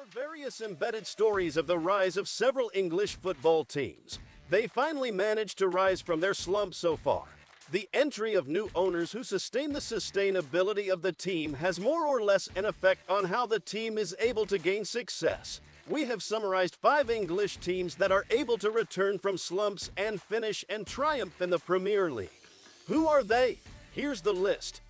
are various embedded stories of the rise of several English football teams. They finally managed to rise from their slump so far. The entry of new owners who sustain the sustainability of the team has more or less an effect on how the team is able to gain success. We have summarized 5 English teams that are able to return from slumps and finish and triumph in the Premier League. Who are they? Here's the list.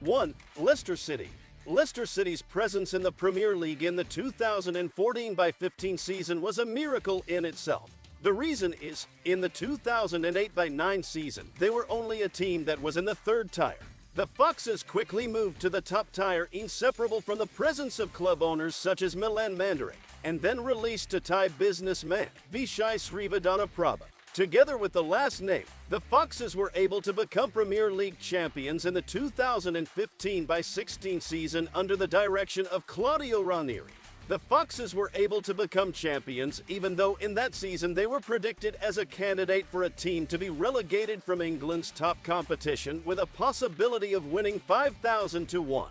1. Leicester City. Leicester City's presence in the Premier League in the 2014-15 season was a miracle in itself. The reason is, in the 2008-9 season, they were only a team that was in the 3rd tier. The Foxes quickly moved to the top tier, inseparable from the presence of club owners such as Milan Mandaric, and then released to Thai businessman Vijay Srivadhanaprabha. Together with the last name, the Foxes were able to become Premier League champions in the 2015-16 season under the direction of Claudio Ranieri. The Foxes were able to become champions even though in that season they were predicted as a candidate for a team to be relegated from England's top competition with a possibility of winning 5,000-1.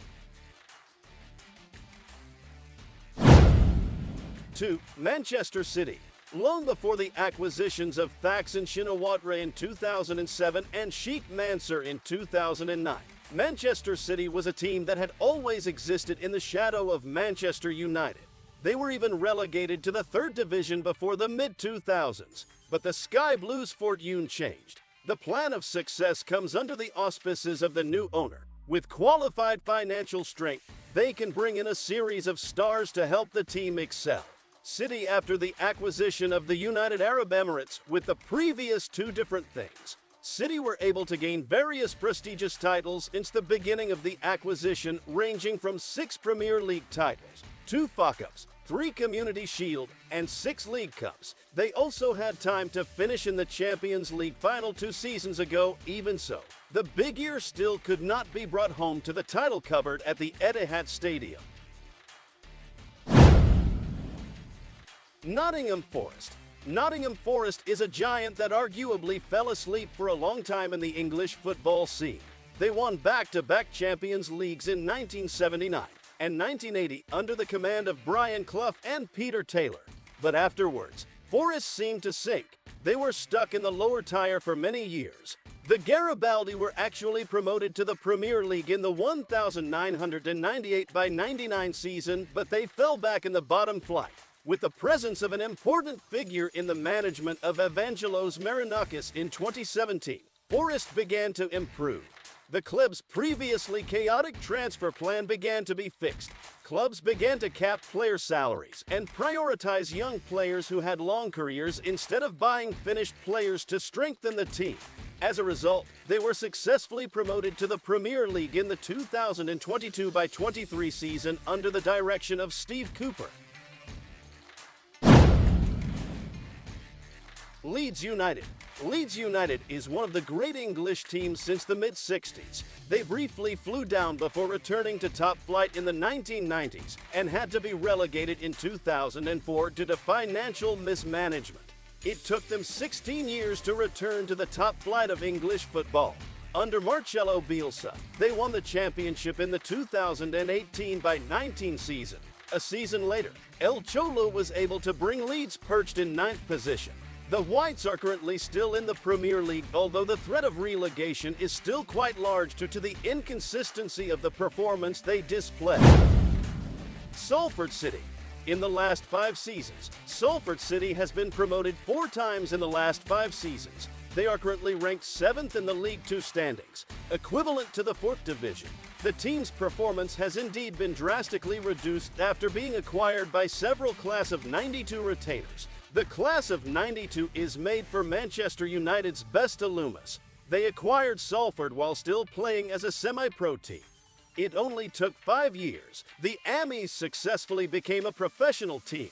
2. Manchester City. Long before the acquisitions of Thaksin Shinawatra in 2007 and Sheikh Mansour in 2009, Manchester City was a team that had always existed in the shadow of Manchester United. They were even relegated to the 3rd division before the mid-2000s, but the Sky Blues' fortune changed. The plan of success comes under the auspices of the new owner. With qualified financial strength, they can bring in a series of stars to help the team excel. City, after the acquisition of the United Arab Emirates, with the previous 2 different things. City were able to gain various prestigious titles since the beginning of the acquisition, ranging from 6 Premier League titles, 2 FA Cups, 3 Community Shield, and 6 League Cups. They also had time to finish in the Champions League final 2 seasons ago. Even so, the big year still could not be brought home to the title cupboard at the Etihad Stadium. Nottingham Forest. Nottingham Forest is a giant that arguably fell asleep for a long time in the English football scene. They won back-to-back Champions Leagues in 1979 and 1980 under the command of Brian Clough and Peter Taylor. But afterwards, Forest seemed to sink. They were stuck in the lower tier for many years. The Garibaldi were actually promoted to the Premier League in the 1998-99 season, but they fell back in the bottom flight. With the presence of an important figure in the management of Evangelos Marinakis in 2017, Forest began to improve. The club's previously chaotic transfer plan began to be fixed. Clubs began to cap player salaries and prioritize young players who had long careers instead of buying finished players to strengthen the team. As a result, they were successfully promoted to the Premier League in the 2022-23 season under the direction of Steve Cooper. Leeds United. Leeds United is one of the great English teams since the mid-60s. They briefly flew down before returning to top flight in the 1990s and had to be relegated in 2004 due to financial mismanagement. It took them 16 years to return to the top flight of English football. Under Marcelo Bielsa, they won the championship in the 2018-19 season. A season later, El Cholo was able to bring Leeds perched in 9th position. The Whites are currently still in the Premier League, although the threat of relegation is still quite large due to the inconsistency of the performance they display. Salford City. In the last 5 seasons, Salford City has been promoted 4 times in the last 5 seasons. They are currently ranked 7th in the League 2 standings, equivalent to the 4th division. The team's performance has indeed been drastically reduced after being acquired by several class of 92 retainers. The class of 92 is made for Manchester United's best alumnus. They acquired Salford while still playing as a semi-pro team. It only took 5 years. The Ammies successfully became a professional team.